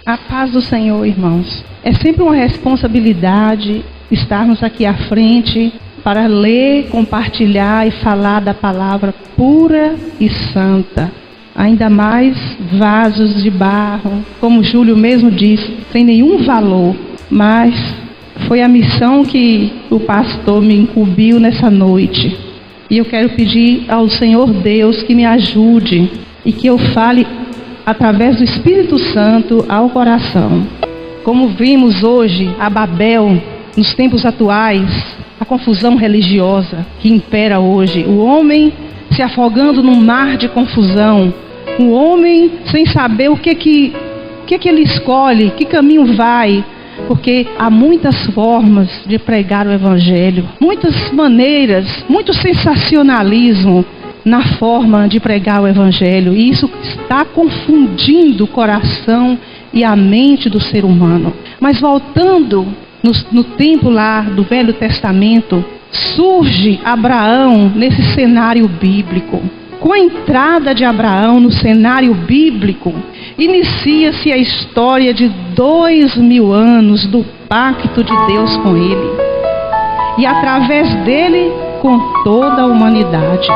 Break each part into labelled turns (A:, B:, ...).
A: A paz do Senhor, irmãos. É sempre uma responsabilidade estarmos aqui à frente para ler, compartilhar e falar da palavra pura e santa. Ainda mais vasos de barro, como Júlio mesmo disse, sem nenhum valor. Mas foi a missão que o pastor me incumbiu nessa noite. E eu quero pedir ao Senhor Deus que me ajude e que eu fale através do Espírito Santo ao coração. Como vimos hoje a Babel, nos tempos atuais, a confusão religiosa que impera hoje, o homem se afogando num mar de confusão, o homem sem saber o que ele escolhe, que caminho vai, porque há muitas formas de pregar o Evangelho, muitas maneiras, muito sensacionalismo na forma de pregar o Evangelho, e isso está confundindo o coração e a mente do ser humano. Mas voltando no tempo lá do Velho Testamento, surge Abraão nesse cenário bíblico. Com a entrada de Abraão no cenário bíblico, inicia-se a história de 2000 anos do pacto de Deus com ele. E através dele, com toda a humanidade.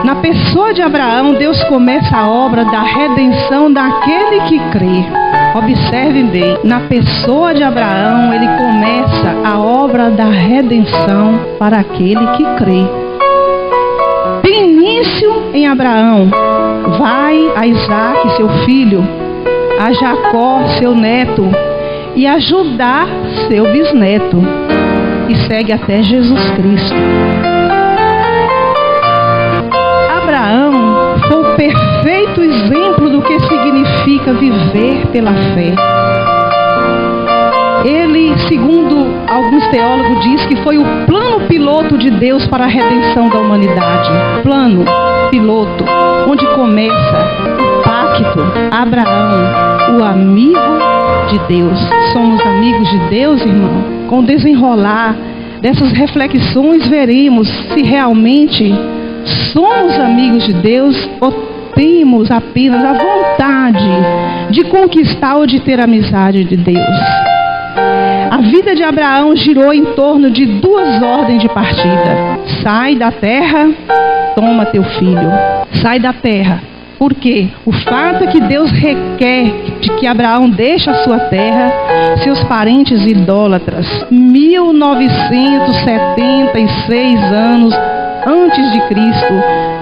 A: Na pessoa de Abraão, Deus começa a obra da redenção daquele que crê. Observem bem, na pessoa de Abraão, ele começa a obra da redenção para aquele que crê. Tem início em Abraão, vai a Isaac, seu filho, a Jacó, seu neto, e a Judá, seu bisneto, e segue até Jesus Cristo. Abraão foi o perfeito exemplo do que significa viver pela fé. Ele, segundo alguns teólogos, diz que foi o plano piloto de Deus para a redenção da humanidade. Plano piloto, onde começa o pacto. Abraão, o amigo de Deus. Somos amigos de Deus, irmão? Com o desenrolar dessas reflexões, veremos se realmente somos amigos de Deus ou temos apenas a vontade de conquistar ou de ter amizade de Deus. A vida de Abraão girou em torno de duas ordens de partida. Sai da terra, toma teu filho. Sai da terra. Por quê? O fato é que Deus requer de que Abraão deixe a sua terra, seus parentes idólatras. 1976 anos antes de Cristo,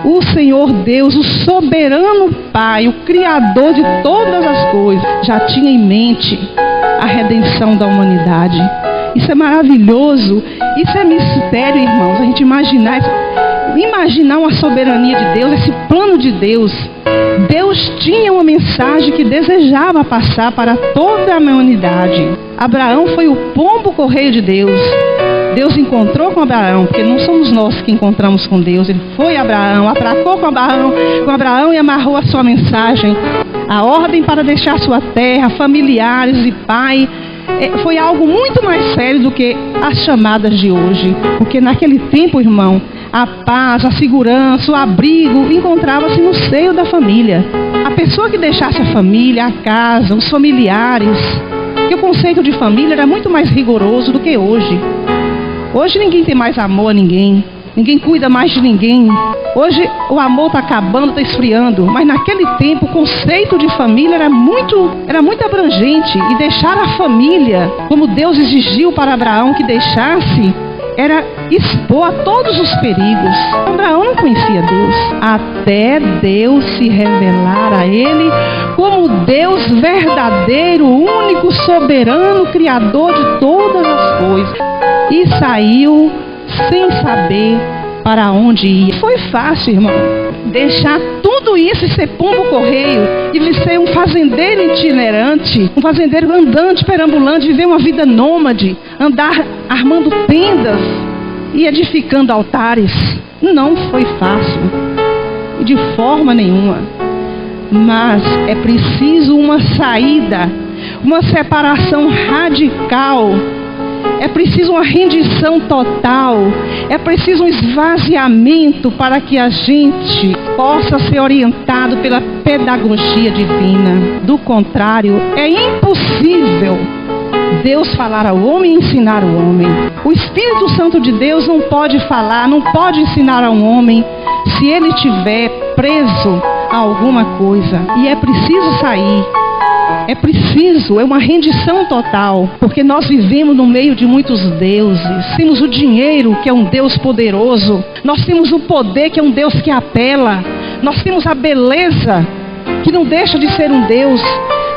A: o Senhor Deus, o soberano Pai, o Criador de todas as coisas, já tinha em mente a redenção da humanidade. Isso é maravilhoso, isso é mistério, irmãos, a gente imaginar uma soberania de Deus, esse plano de Deus. Deus tinha uma mensagem que desejava passar para toda a humanidade. Abraão foi o pombo correio de Deus. Deus encontrou com Abraão, porque não somos nós que encontramos com Deus. Ele foi Abraão, atracou com Abraão e amarrou a sua mensagem. A ordem para deixar sua terra, familiares e pai, foi algo muito mais sério do que as chamadas de hoje. Porque naquele tempo, irmão, a paz, a segurança, o abrigo encontrava-se no seio da família. A pessoa que deixasse a família, a casa, os familiares, porque o conceito de família era muito mais rigoroso do que hoje. Hoje ninguém tem mais amor a ninguém. Ninguém cuida mais de ninguém. Hoje o amor está acabando, está esfriando. Mas naquele tempo o conceito de família era muito abrangente. E deixar a família, como Deus exigiu para Abraão que deixasse, era expor a todos os perigos. Abraão não conhecia Deus, até Deus se revelar a ele como Deus verdadeiro, único, soberano, criador de todas as coisas. E saiu sem saber para onde ia. Foi fácil, irmão, deixar tudo isso e ser pombo correio, e ser um fazendeiro itinerante, um fazendeiro andante, perambulante, viver uma vida nômade, andar armando tendas e edificando altares. Não foi fácil, de forma nenhuma. Mas é preciso uma saída, uma separação radical É preciso uma rendição total. É preciso um esvaziamento para que a gente possa ser orientado pela pedagogia divina. Do contrário, é impossível Deus falar ao homem e ensinar o homem. O Espírito Santo de Deus não pode falar, não pode ensinar a um homem se ele estiver preso a alguma coisa. E é preciso sair. É uma rendição total, porque nós vivemos no meio de muitos deuses. Temos o dinheiro, que é um Deus poderoso. Nós temos o poder, que é um Deus que apela. Nós temos a beleza, que não deixa de ser um Deus.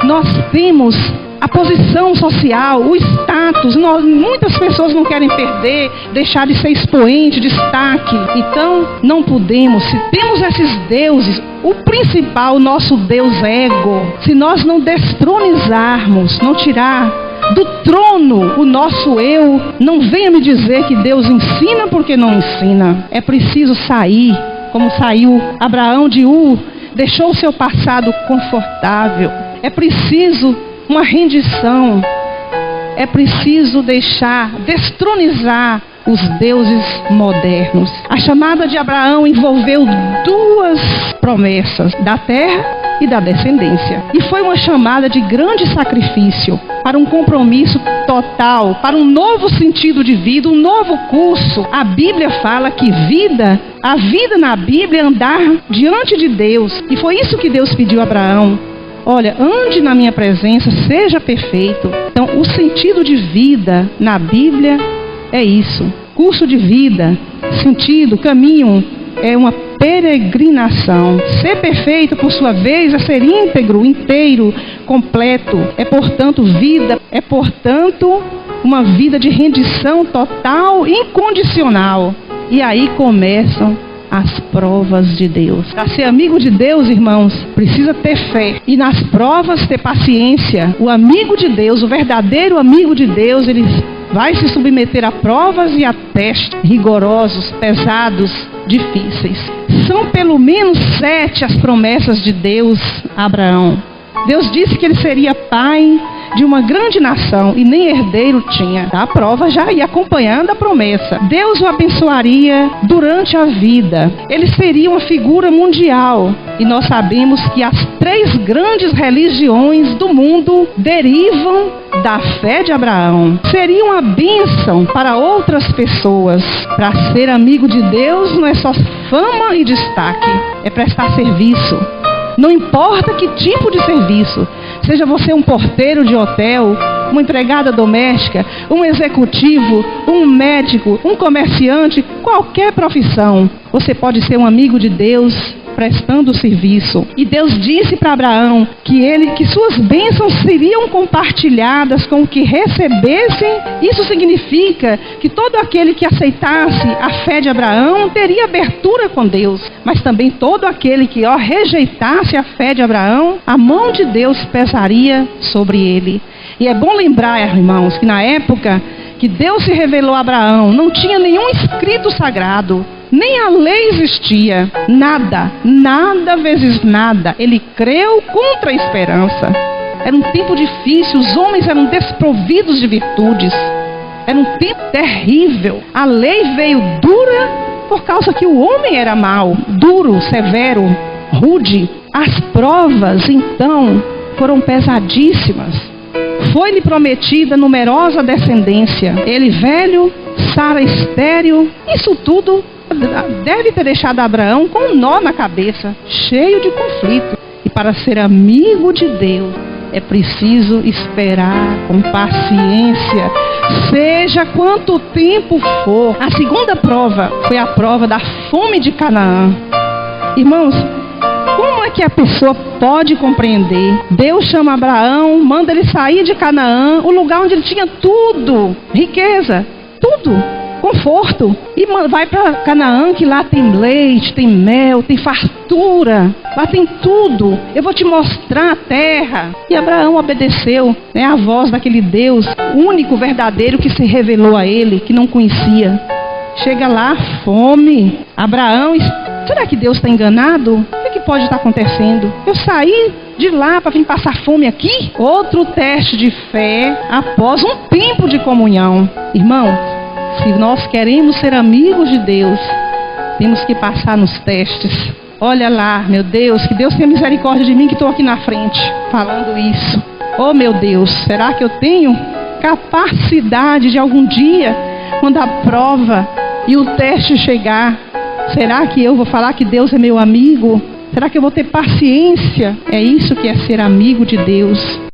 A: Nós temos a posição social, o status. Muitas pessoas não querem perder, deixar de ser expoente, destaque. Então, não podemos. Se temos esses deuses, o principal, o nosso Deus ego, se nós não destronizarmos, não tirar do trono o nosso eu, não venha me dizer que Deus ensina porque não ensina. É preciso sair, como saiu Abraão de Ur, deixou o seu passado confortável. É preciso uma rendição. É preciso destronizar os deuses modernos. A chamada de Abraão envolveu duas promessas, da terra e da descendência. E foi uma chamada de grande sacrifício, para um compromisso total, para um novo sentido de vida, um novo curso. A Bíblia fala que a vida na Bíblia é andar diante de Deus. E foi isso que Deus pediu a Abraão. Olha, ande na minha presença, seja perfeito. Então, o sentido de vida na Bíblia é isso. Curso de vida, sentido, caminho, é uma peregrinação. Ser perfeito, por sua vez, é ser íntegro, inteiro, completo. É, portanto, vida. É, portanto, uma vida de rendição total, incondicional. E aí começam as provas de Deus. Para ser amigo de Deus, irmãos, precisa ter fé. E nas provas ter paciência. O amigo de Deus, o verdadeiro amigo de Deus, ele vai se submeter a provas e a testes rigorosos, pesados, difíceis. São pelo menos 7 as promessas de Deus a Abraão. Deus disse que ele seria pai de uma grande nação e nem herdeiro tinha. A prova já ia acompanhando a promessa. Deus o abençoaria durante a vida. Ele seria uma figura mundial. E nós sabemos que as 3 grandes religiões do mundo derivam da fé de Abraão. Seria uma bênção para outras pessoas. Para ser amigo de Deus não é só fama e destaque, é prestar serviço. Não importa que tipo de serviço, seja você um porteiro de hotel, uma empregada doméstica, um executivo, um médico, um comerciante, qualquer profissão, você pode ser um amigo de Deus prestando serviço. E Deus disse para Abraão que suas bênçãos seriam compartilhadas com o que recebessem. Isso significa que todo aquele que aceitasse a fé de Abraão teria abertura com Deus, mas também todo aquele que rejeitasse a fé de Abraão, a mão de Deus pesaria sobre ele. E é bom lembrar, irmãos, que na época que Deus se revelou a Abraão, não tinha nenhum escrito sagrado, nem a lei existia, nada vezes nada. Ele creu contra a esperança. Era um tempo difícil, os homens eram desprovidos de virtudes, era um tempo terrível. A lei veio dura por causa que o homem era mau, duro, severo, rude. As provas, então, foram pesadíssimas. Foi-lhe prometida numerosa descendência. Ele velho, Sara estéril. Isso tudo deve ter deixado Abraão com um nó na cabeça, cheio de conflito. E para ser amigo de Deus, é preciso esperar com paciência, seja quanto tempo for. A segunda prova foi a prova da fome de Canaã. Irmãos, como é que a pessoa pode compreender? Deus chama Abraão, manda ele sair de Canaã, o lugar onde ele tinha tudo, riqueza, tudo, conforto, e vai para Canaã, que lá tem leite, tem mel, tem fartura, lá tem tudo. Eu vou te mostrar a terra. E Abraão obedeceu, a voz daquele Deus único, verdadeiro, que se revelou a ele, que não conhecia. Chega lá, fome. Abraão Será que Deus está enganado? O que pode estar acontecendo? Eu saí de lá para vir passar fome aqui? Outro teste de fé após um tempo de comunhão. Irmãos, se nós queremos ser amigos de Deus, temos que passar nos testes. Olha lá, meu Deus, que Deus tenha misericórdia de mim que estou aqui na frente falando isso. Oh meu Deus, será que eu tenho capacidade de algum dia, quando a prova e o teste chegar, será que eu vou falar que Deus é meu amigo? Será que eu vou ter paciência? É isso que é ser amigo de Deus.